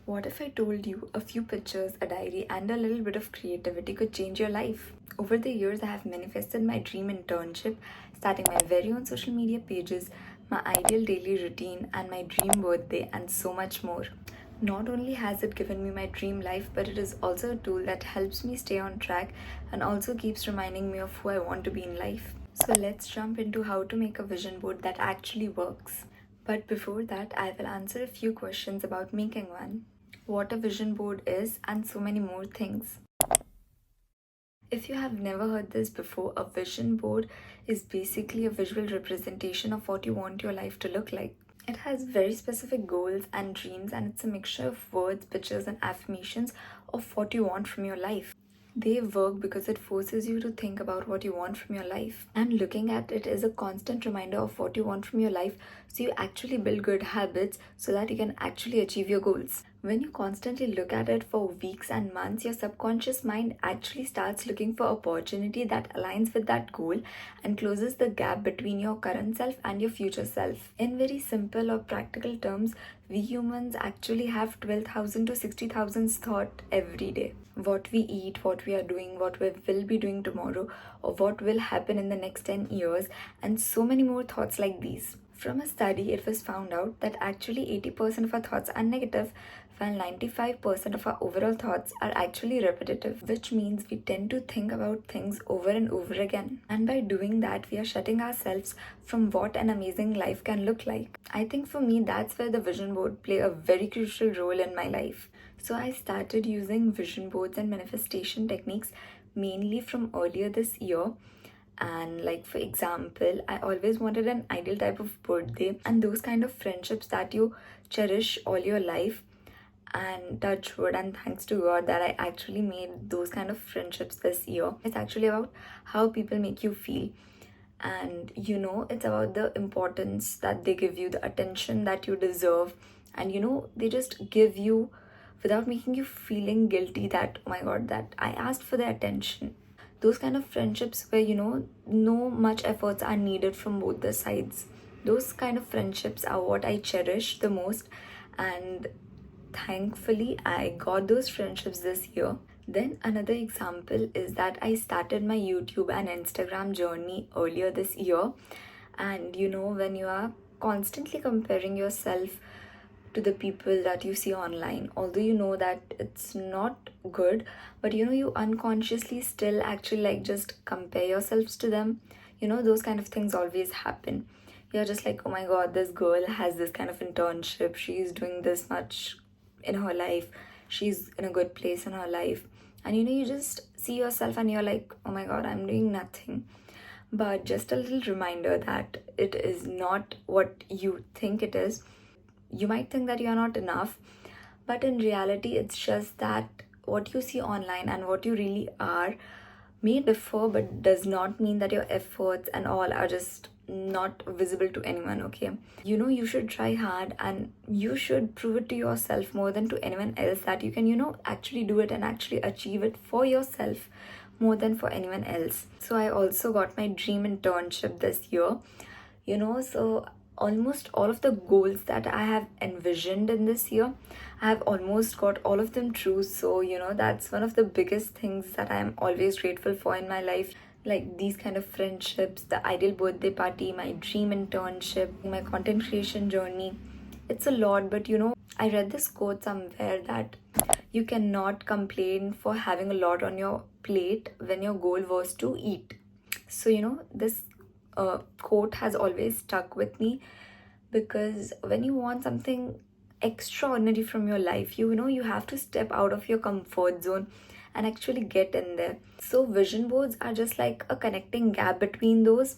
What if I told you a few pictures, a diary, and a little bit of creativity could change your life? Over the years, I have manifested my dream internship, starting my very own social media pages, my ideal daily routine, and my dream birthday, and so much more. Not only has it given me my dream life, but it is also a tool that helps me stay on track and also keeps reminding me of who I want to be in life. So let's jump into how to make a vision board that actually works. But before that, I will answer a few questions about making one, what a vision board is, and so many more things. If you have never heard this before, a vision board is basically a visual representation of what you want your life to look like. It has very specific goals and dreams, and it's a mixture of words, pictures, and affirmations of what you want from your life. They work because it forces you to think about what you want from your life. And looking at it is a constant reminder of what you want from your life, so you actually build good habits so that you can actually achieve your goals. When you constantly look at it for weeks and months, your subconscious mind actually starts looking for opportunity that aligns with that goal and closes the gap between your current self and your future self. In very simple or practical terms, we humans actually have 12,000 to 60,000 thoughts every day. What we eat, what we are doing, what we will be doing tomorrow, or what will happen in the next 10 years, and so many more thoughts like these. From a study, it was found out that actually 80% of our thoughts are negative, while 95% of our overall thoughts are actually repetitive, which means we tend to think about things over and over again. And by doing that, we are shutting ourselves from what an amazing life can look like. I think for me, that's where the vision board play a very crucial role in my life. So I started using vision boards and manifestation techniques mainly from earlier this year. And like for example, I always wanted an ideal type of birthday and those kind of friendships that you cherish all your life. And touch wood, and thanks to God that I actually made those kind of friendships this year. It's actually about how people make you feel, and it's about the importance that they give you, the attention that you deserve, and they just give you without making you feeling guilty that, oh my God, that I asked for the attention. Those kind of friendships where no much efforts are needed from both the sides. Those kind of friendships are what I cherish the most, and thankfully I got those friendships this year. Then another example is that I started my YouTube and Instagram journey earlier this year. And when you are constantly comparing yourself to the people that you see online, although you know that it's not good, but you unconsciously still actually like just compare yourselves to them. Those kind of things always happen. You're just like, oh my God, this girl has this kind of internship, she's doing this much in her life, she's in a good place in her life, and you just see yourself and you're like, oh my God, I'm doing nothing. But just a little reminder that it is not what you think it is. You might think that you're not enough, but in reality it's just that what you see online and what you really are may differ, but does not mean that your efforts and all are just not visible to anyone. Okay, you should try hard and you should prove it to yourself more than to anyone else that you can actually do it and actually achieve it for yourself more than for anyone else. So I also got my dream internship this year. So almost all of the goals that I have envisioned in this year, I have almost got all of them true. So that's one of the biggest things that I am always grateful for in my life, like these kind of friendships, the ideal birthday party, my dream internship, my content creation journey. It's a lot, but I read this quote somewhere that you cannot complain for having a lot on your plate when your goal was to eat. So this quote has always stuck with me, because when you want something extraordinary from your life, you have to step out of your comfort zone and actually get in there. So vision boards are just like a connecting gap between those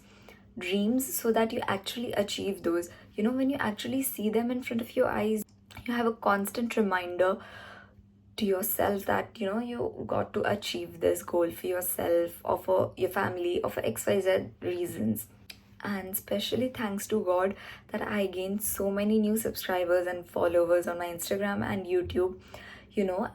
dreams so that you actually achieve those. When you actually see them in front of your eyes, you have a constant reminder to yourself that you got to achieve this goal for yourself or for your family or for XYZ reasons. And especially thanks to God that I gained so many new subscribers and followers on my Instagram and YouTube,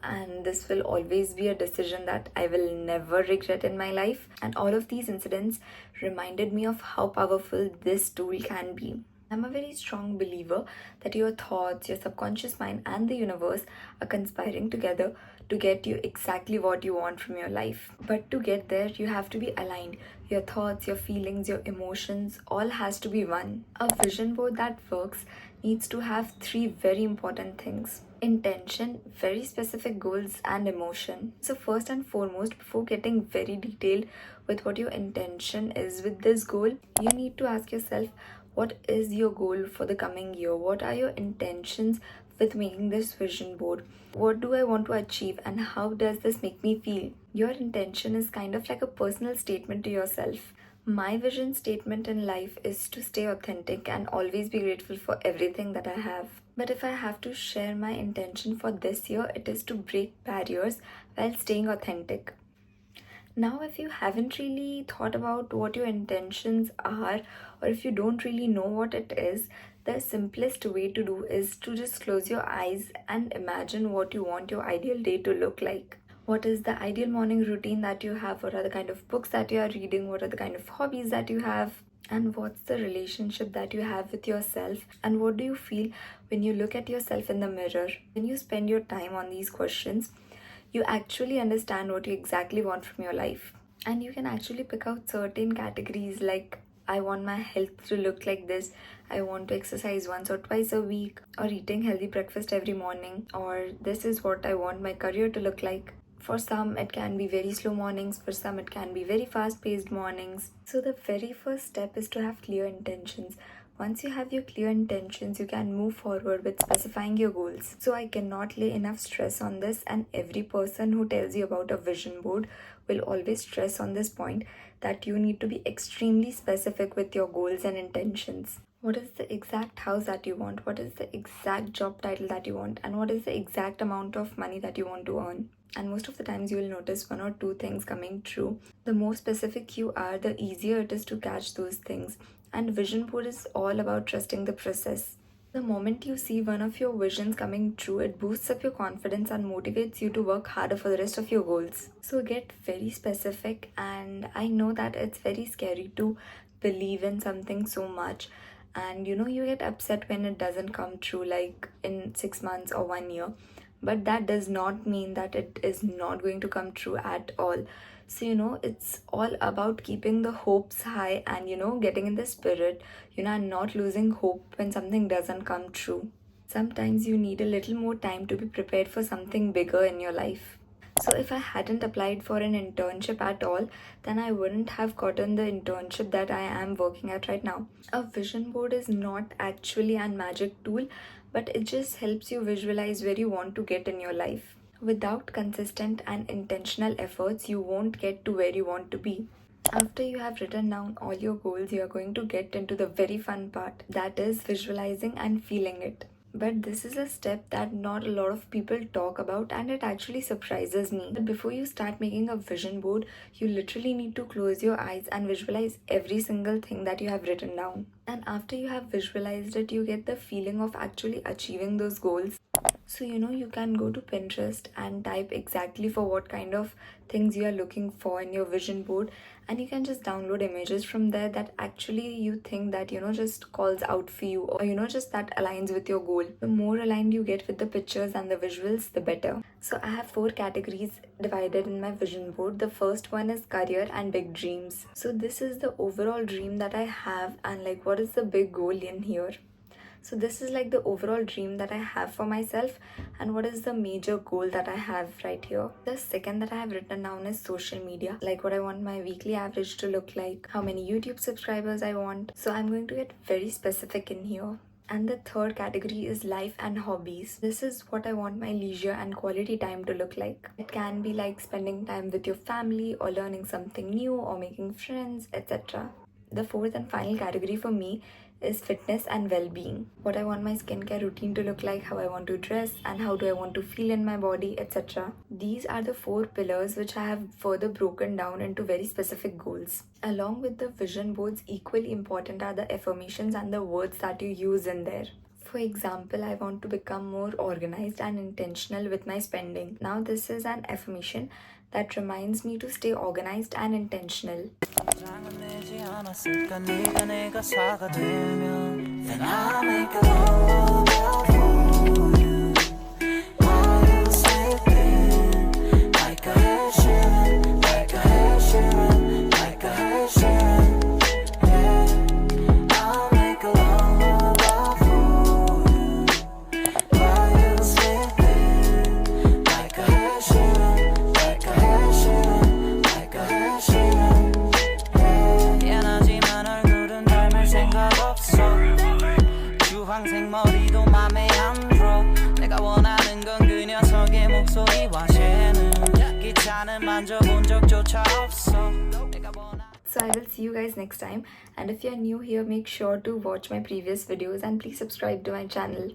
and this will always be a decision that I will never regret in my life. And all of these incidents reminded me of how powerful this tool can be. I'm a very strong believer that your thoughts, your subconscious mind, and the universe are conspiring together to get you exactly what you want from your life. But to get there, you have to be aligned. Your thoughts, your feelings, your emotions, all has to be one. A vision board that works needs to have three very important things: intention, very specific goals, and emotion. So, first and foremost, before getting very detailed with what your intention is with this goal, you need to ask yourself, what is your goal for the coming year? What are your intentions with making this vision board? What do I want to achieve, and how does this make me feel? Your intention is kind of like a personal statement to yourself. My vision statement in life is to stay authentic and always be grateful for everything that I have. But if I have to share my intention for this year, it is to break barriers while staying authentic. Now, if you haven't really thought about what your intentions are, or if you don't really know what it is, the simplest way to do is to just close your eyes and imagine what you want your ideal day to look like. What is the ideal morning routine that you have? What are the kind of books that you are reading? What are the kind of hobbies that you have? And what's the relationship that you have with yourself? And what do you feel when you look at yourself in the mirror? When you spend your time on these questions, you actually understand what you exactly want from your life. And you can actually pick out certain categories like, I want my health to look like this, I want to exercise once or twice a week, or eating healthy breakfast every morning, or this is what I want my career to look like. For some, it can be very slow mornings, for some, it can be very fast paced mornings. So, the very first step is to have clear intentions. Once you have your clear intentions, you can move forward with specifying your goals. So, I cannot lay enough stress on this, and every person who tells you about a vision board will always stress on this point that you need to be extremely specific with your goals and intentions. What is the exact house that you want? What is the exact job title that you want? And what is the exact amount of money that you want to earn? And most of the times you will notice one or two things coming true. The more specific you are, the easier it is to catch those things. And vision board is all about trusting the process. The moment you see one of your visions coming true, it boosts up your confidence and motivates you to work harder for the rest of your goals. So get very specific, and I know that it's very scary to believe in something so much, and you get upset when it doesn't come true, like in 6 months or 1 year. But that does not mean that it is not going to come true at all. So, it's all about keeping the hopes high and, getting in the spirit, and not losing hope when something doesn't come true. Sometimes you need a little more time to be prepared for something bigger in your life. So, if I hadn't applied for an internship at all, then I wouldn't have gotten the internship that I am working at right now. A vision board is not actually a magic tool, but it just helps you visualize where you want to get in your life. Without consistent and intentional efforts, you won't get to where you want to be. After you have written down all your goals, you are going to get into the very fun part, that is visualizing and feeling it. But this is a step that not a lot of people talk about, and it actually surprises me. But before you start making a vision board, you literally need to close your eyes and visualize every single thing that you have written down. And after you have visualized it, you get the feeling of actually achieving those goals. So, you can go to Pinterest and type exactly for what kind of things you are looking for in your vision board, and you can just download images from there that actually you think that, just calls out for you, or, just that aligns with your goal. The more aligned you get with the pictures and the visuals, the better. So, I have 4 categories divided in my vision board. The first one is career and big dreams. So, this is the overall dream that I have, and like, what is the big goal in here? So this is like the overall dream that I have for myself, and what is the major goal that I have right here. The second that I have written down is social media, like what I want my weekly average to look like, how many YouTube subscribers I want. So I'm going to get very specific in here. And the third category is life and hobbies. This is what I want my leisure and quality time to look like. It can be like spending time with your family, or learning something new, or making friends, etc. The fourth and final category for me is fitness and well-being. What I want my skincare routine to look like, how I want to dress, and how do I want to feel in my body, etc. These are the 4 pillars which I have further broken down into very specific goals. Along with the vision boards, equally important are the affirmations and the words that you use in there. For example, I want to become more organized and intentional with my spending. Now, this is an affirmation that reminds me to stay organized and intentional. then I'll make a lullaby for you. While you sleeping, like a hair Sharon, like a hair Sharon, like a hair Sharon. Yeah, I'll make a lullaby for you. While you sleeping, like a hair Sharon, like a hair Sharon, like a hair Sharon. 미안하지만 얼굴은 닮을 생각 없어. 주황색 머리도 맘에 안 들어. 내가 원하는 건 그 녀석의 목소리와 쟤는 기차는 만져본 적조차 없어. 내가 원하는 So I will see you guys next time, and if you're new here, make sure to watch my previous videos and please subscribe to my channel.